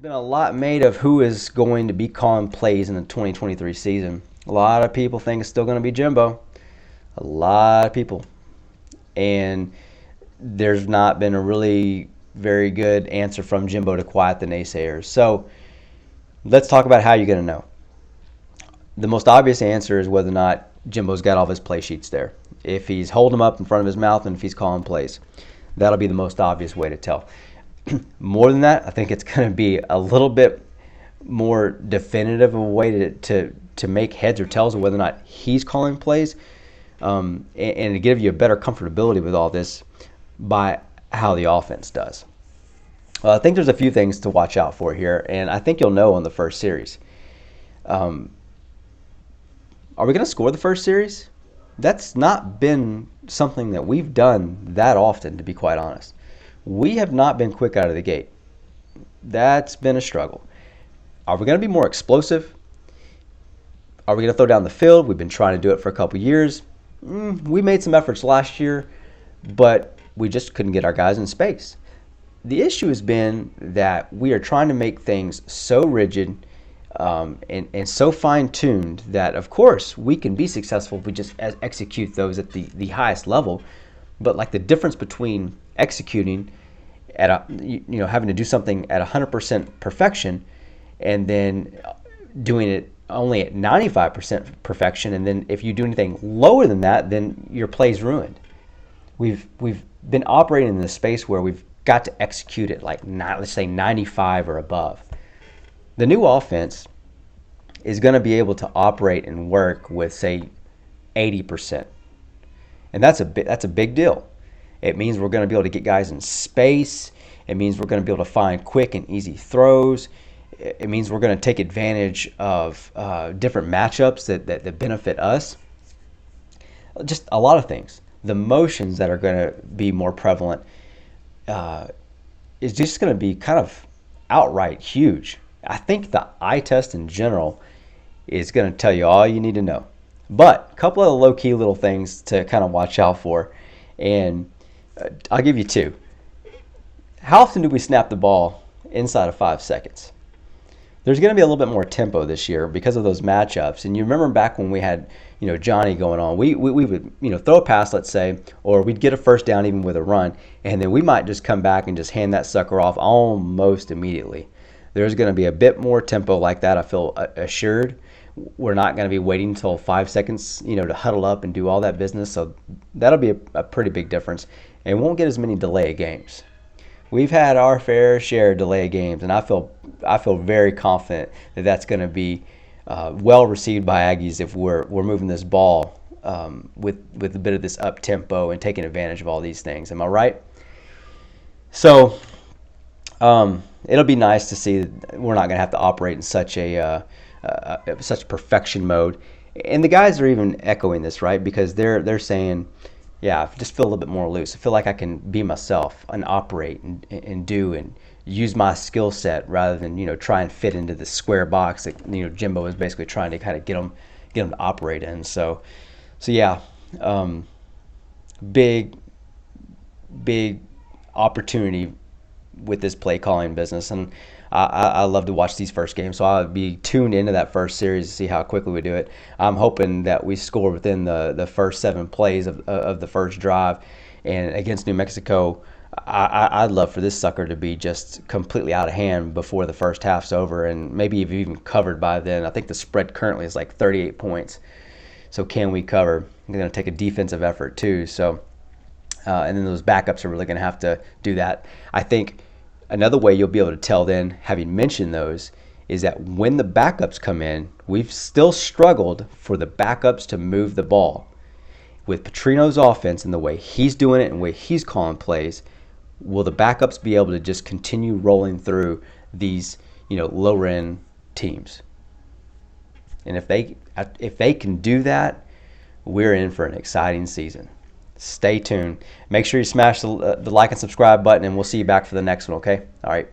been a lot made of who is going to be calling plays in the 2023 season. A lot of people think it's still going to be Jimbo. A lot of people. And there's not been a really very good answer from Jimbo to quiet the naysayers. So let's talk about how you're going to know. The most obvious answer is whether or not Jimbo's got all of his play sheets there. If he's holding them up in front of his mouth and if he's calling plays. That'll be the most obvious way to tell. More than that, I think it's going to be a little bit more definitive of a way to make heads or tails of whether or not he's calling plays, and to give you a better comfortability with all this by how the offense does. I think there's a few things to watch out for here, and I think you'll know on the first series. Are we going to score the first series? That's not been something that we've done that often, to be quite honest. We have not been quick out of the gate. That's been a struggle. Are we going to be more explosive? Are we going to throw down the field? We've been trying to do it for a couple years. We made some efforts last year, but we just couldn't get our guys in space. The issue has been that we are trying to make things so rigid and so fine-tuned that, of course, we can be successful if we just execute those at the highest level. But like the difference between executing at having to do something at 100% perfection and then doing it only at 95% perfection, and then if you do anything lower than that, then your play's ruined. We've been operating in this space where we've got to execute it like let's say 95 or above. The new offense is going to be able to operate and work with, say, 80%. And that's a big deal. It means we're going to be able to get guys in space. It means we're going to be able to find quick and easy throws. It means we're going to take advantage of different matchups that benefit us. Just a lot of things. The motions that are going to be more prevalent is just going to be kind of outright huge. I think the eye test in general is going to tell you all you need to know. But a couple of low-key little things to kind of watch out for, and I'll give you two. How often do we snap the ball inside of 5 seconds? There's going to be a little bit more tempo this year because of those matchups. And you remember back when we had, Johnny going on, we would, throw a pass, let's say, or we'd get a first down even with a run, and then we might just come back and just hand that sucker off almost immediately. There's going to be a bit more tempo like that, I feel assured. We're not going to be waiting until 5 seconds, to huddle up and do all that business. So that'll be a pretty big difference. And won't get as many delay games. We've had our fair share of delay games, and I feel very confident that that's going to be well received by Aggies if we're moving this ball with a bit of this up tempo and taking advantage of all these things. Am I right? So it'll be nice to see that we're not going to have to operate in such perfection mode. And the guys are even echoing this, right? Because they're saying, yeah, I just feel a little bit more loose. I feel like I can be myself and operate and do and use my skill set rather than try and fit into the square box that Jimbo is basically trying to kind of get them to operate in. So yeah, big opportunity with this play calling business, and I love to watch these first games, so I'll be tuned into that first series to see how quickly we do it. I'm hoping that we score within the first 7 plays of the first drive. And against New Mexico, I'd love for this sucker to be just completely out of hand before the first half's over, and maybe even covered by then. I think the spread currently is like 38 points. So can we cover? It's going to take a defensive effort too. So, and then those backups are really going to have to do that. I think another way you'll be able to tell then, having mentioned those, is that when the backups come in, we've still struggled for the backups to move the ball. With Petrino's offense and the way he's doing it and the way he's calling plays, will the backups be able to just continue rolling through these, lower end teams? And if they can do that, we're in for an exciting season. Stay tuned. Make sure you smash the like and subscribe button, and we'll see you back for the next one, okay? All right.